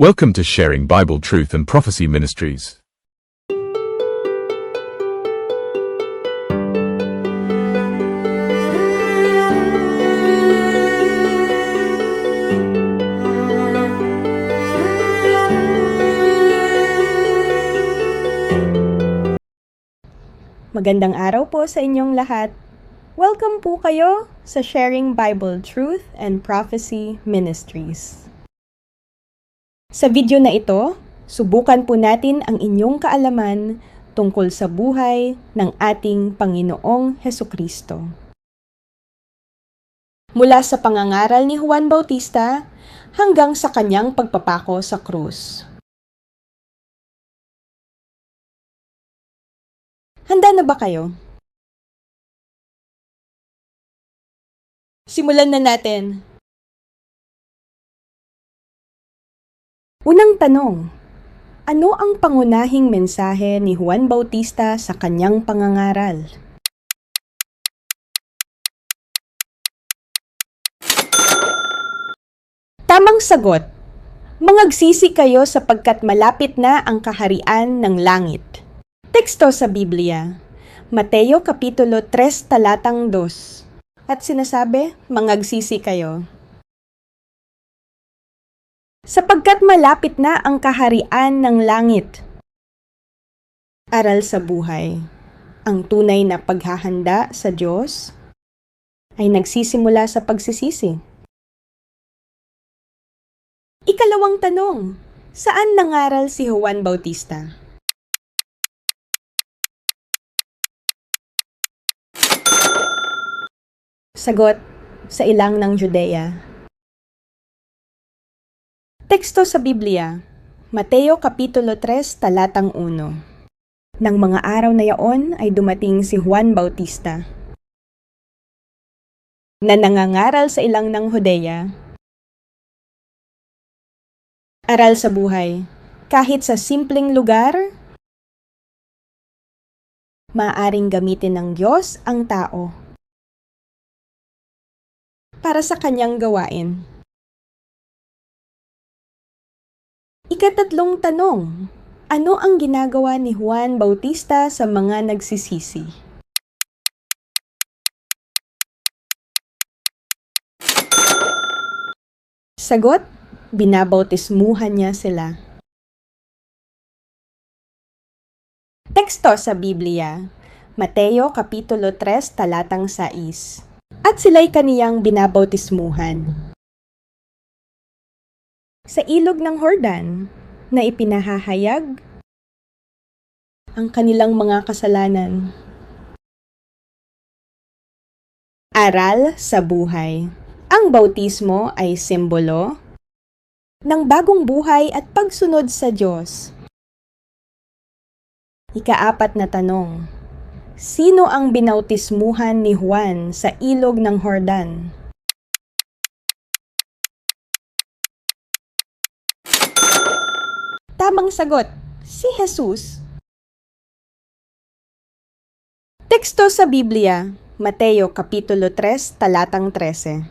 Welcome to Sharing Bible Truth and Prophecy Ministries. Magandang araw po sa inyong lahat. Welcome po kayo sa Sharing Bible Truth and Prophecy Ministries. Sa video na ito, subukan po natin ang inyong kaalaman tungkol sa buhay ng ating Panginoong Hesukristo. Mula sa pangangaral ni Juan Bautista hanggang sa kanyang pagpapako sa krus. Handa na ba kayo? Simulan na natin. Unang tanong, ano ang pangunahing mensahe ni Juan Bautista sa kanyang pangangaral? Tamang sagot, mangagsisi kayo sapagkat malapit na ang kaharian ng langit. Teksto sa Biblia, Mateo Kapitulo 3 talatang 2. At sinasabi, mangagsisi kayo. Sapagkat malapit na ang kaharian ng langit. Aral sa buhay. Ang tunay na paghahanda sa Diyos ay nagsisimula sa pagsisisi. Ikalawang tanong, saan nangaral si Juan Bautista? Sagot, sa ilang ng Judea. Teksto sa Biblia, Mateo Kapitulo 3 talatang 1. Nang mga araw na yaon ay dumating si Juan Bautista, na nangangaral sa ilang ng Judea. Aral sa buhay, kahit sa simpleng lugar, maaaring gamitin ng Diyos ang tao para sa kanyang gawain. Ikatatlong tanong, ano ang ginagawa ni Juan Bautista sa mga nagsisisi? Sagot, binabautismuhan niya sila. Teksto sa Biblia, Mateo Kapitulo 3 talatang 6. At sila'y kaniyang binabautismuhan sa ilog ng Jordan na ipinahahayag ang kanilang mga kasalanan. Aral sa buhay. Ang bautismo ay simbolo ng bagong buhay at pagsunod sa Diyos. Ikaapat na tanong, sino ang binautismuhan ni Juan sa ilog ng Jordan? Tamang sagot, si Jesus. Teksto sa Biblia, Mateo Kapitulo 3 talatang 13.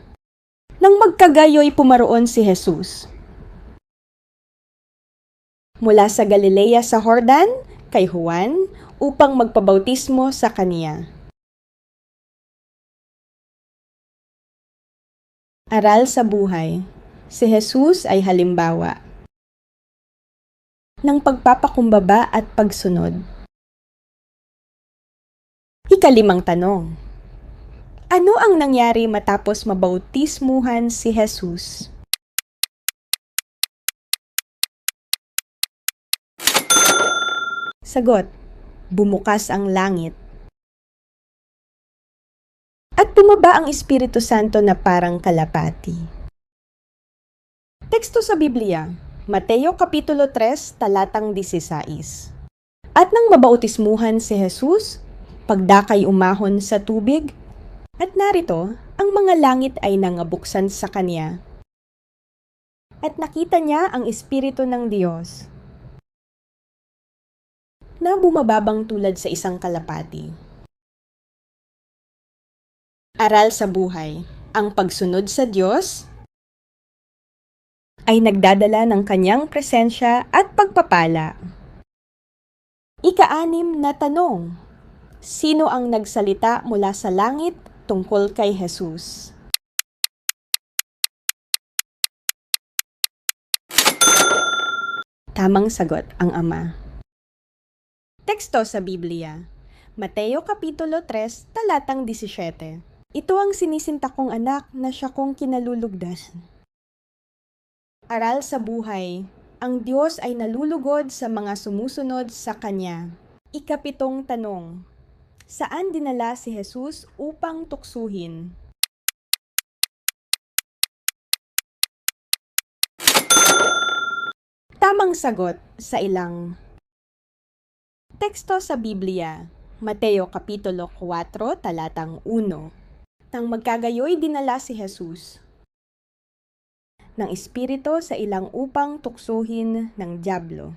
Nang magkagayoy pumaroon si Jesus mula sa Galilea sa Jordan kay Juan upang magpabautismo sa kaniya. Aral sa buhay. Si Jesus ay halimbawa ng pagpapakumbaba at pagsunod. Ikalimang tanong, ano ang nangyari matapos mabautismuhan si Jesus? Sagot, bumukas ang langit. At bumaba ang Espiritu Santo na parang kalapati. Teksto sa Biblia, Mateo Kapitulo 3 talatang 16. At nang mabautismuhan si Jesus, pagdakay umahon sa tubig, at narito, ang mga langit ay nangabuksan sa kanya. At nakita niya ang Espiritu ng Diyos na bumababang tulad sa isang kalapati. Aral sa buhay, ang pagsunod sa Diyos ay nagdadala ng kanyang presensya at pagpapala. Ika-6 na tanong, sino ang nagsalita mula sa langit tungkol kay Jesus? Tamang sagot, ang Ama. Teksto sa Biblia, Mateo Kapitulo 3, talatang 17. Ito ang sinisinta kong anak na siya kong kinalulugdan. Aral sa buhay, ang Diyos ay nalulugod sa mga sumusunod sa Kanya. Ika-7 tanong, saan dinala si Jesus upang tuksuhin? Tamang sagot sa ilang. Teksto sa Biblia, Mateo Kapitulo 4, talatang 1. Nang magkagayoy dinala si Jesus ng Espiritu sa ilang upang tuksuhin ng dyablo.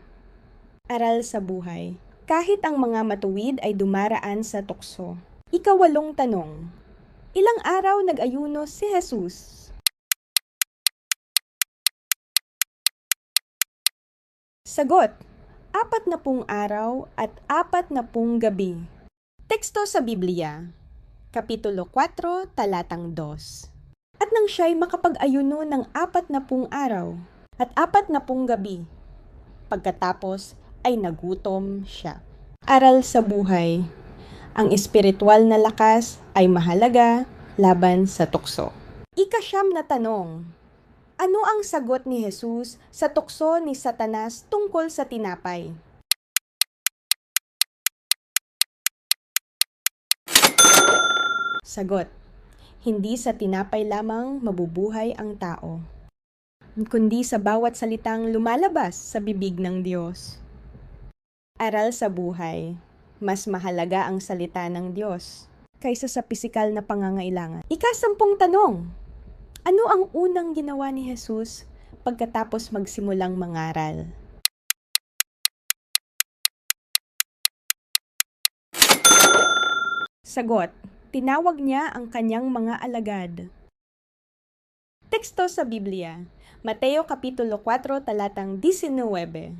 Aral sa buhay, kahit ang mga matuwid ay dumaraan sa tukso. Ika-8 tanong, ilang araw nag-ayuno si Jesus? Sagot, 40 araw at 40 gabi. Teksto sa Biblia, Kapitulo 4, talatang 2. At nang siya'y makapag-ayuno ng 40 araw at 40 gabi, pagkatapos ay nagutom siya. Aral sa buhay, ang espiritual na lakas ay mahalaga laban sa tukso. Ika-9 na tanong, ano ang sagot ni Jesus sa tukso ni Satanas tungkol sa tinapay? Sagot, hindi sa tinapay lamang mabubuhay ang tao, kundi sa bawat salitang lumalabas sa bibig ng Diyos. Aral sa buhay, mas mahalaga ang salita ng Diyos kaysa sa pisikal na pangangailangan. Ika-10 tanong, ano ang unang ginawa ni Jesus pagkatapos magsimulang mangaral? Sagot, tinawag niya ang kanyang mga alagad. Teksto sa Biblia, Mateo Kapitulo 4, talatang 19.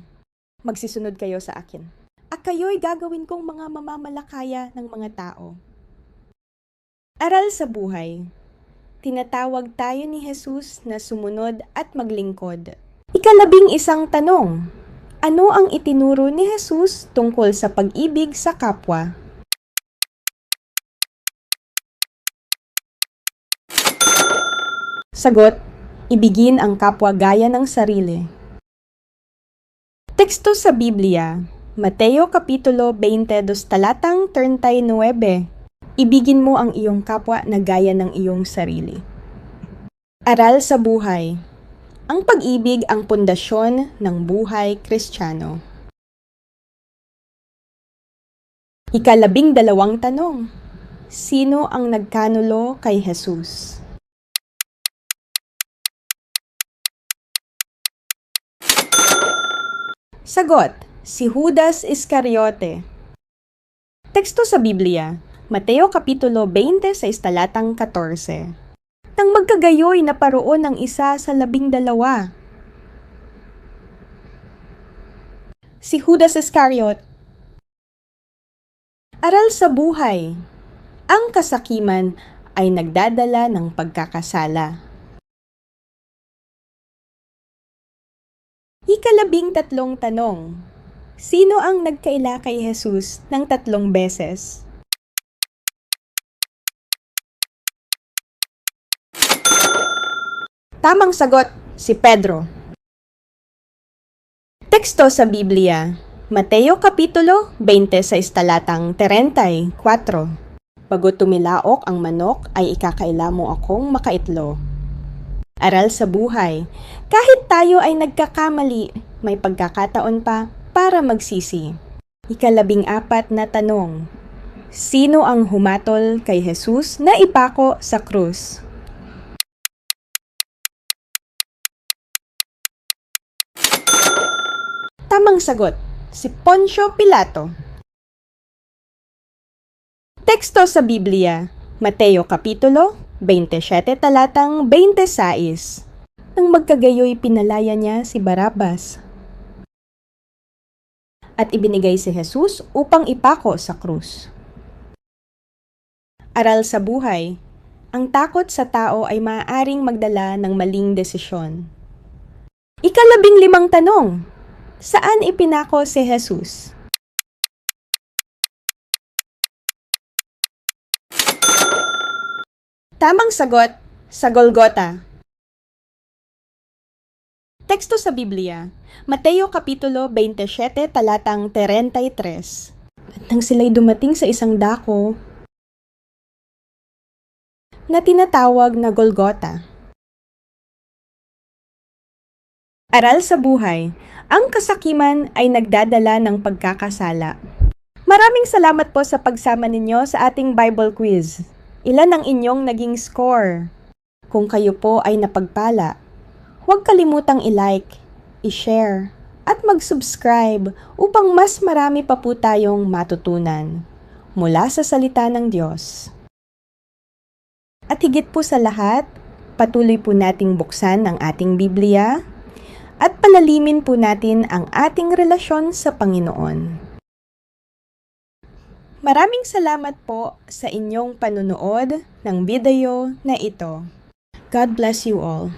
Magsisunod kayo sa akin. At kayo'y gagawin kong mga mamamalakaya ng mga tao. Aral sa buhay, tinatawag tayo ni Jesus na sumunod at maglingkod. Ika-11 tanong, ano ang itinuro ni Jesus tungkol sa pag-ibig sa kapwa? Sagot, ibigin ang kapwa gaya ng sarili. Teksto sa Biblia, Mateo Kapitulo 22, talatang 39. Ibigin mo ang iyong kapwa na gaya ng iyong sarili. Aral sa buhay, ang pag-ibig ang pundasyon ng buhay Kristiyano. Ika-12 tanong, sino ang nagkanulo kay Jesus? Sagot, si Judas Iscariote. Teksto sa Biblia, Mateo Kapitulo 26, talatang 14. Nang magkagayoy na paroon ng isa sa 12. Si Judas Iscariot. Aral sa buhay, ang kasakiman ay nagdadala ng pagkakasala. Ika-13 tanong, sino ang nagkaila kay Jesus ng 3 beses? Tamang sagot, si Pedro. Teksto sa Biblia, Mateo Kapitulo 26, talatang 34. Bago tumilaok ang manok ay ikakaila mo akong makaitlo. Aral sa buhay, kahit tayo ay nagkakamali, may pagkakataon pa para magsisi. Ika-14 na tanong, sino ang humatol kay Jesus na ipako sa krus? Tamang sagot, si Poncio Pilato. Teksto sa Biblia, Mateo Kapitulo 27, talatang 26. Nang magkagayoy pinalaya niya si Barabbas. At ibinigay si Jesus upang ipako sa krus. Aral sa buhay, ang takot sa tao ay maaaring magdala ng maling desisyon. Ika-15 tanong, saan ipinako si Jesus? Tamang sagot, sa Golgota. Teksto sa Biblia, Mateo Kapitulo 27, talatang 33. At nang sila'y dumating sa isang dako na tinatawag na Golgota. Aral sa buhay, ang kasakiman ay nagdadala ng pagkakasala. Maraming salamat po sa pagsama ninyo sa ating Bible quiz. Ilan ang inyong naging score? Kung kayo po ay napagpala, huwag kalimutang i-like, i-share, at mag-subscribe upang mas marami pa po tayong matutunan mula sa salita ng Diyos. At higit po sa lahat, patuloy po nating buksan ang ating Biblia at palalimin po natin ang ating relasyon sa Panginoon. Maraming salamat po sa inyong panunood ng video na ito. God bless you all.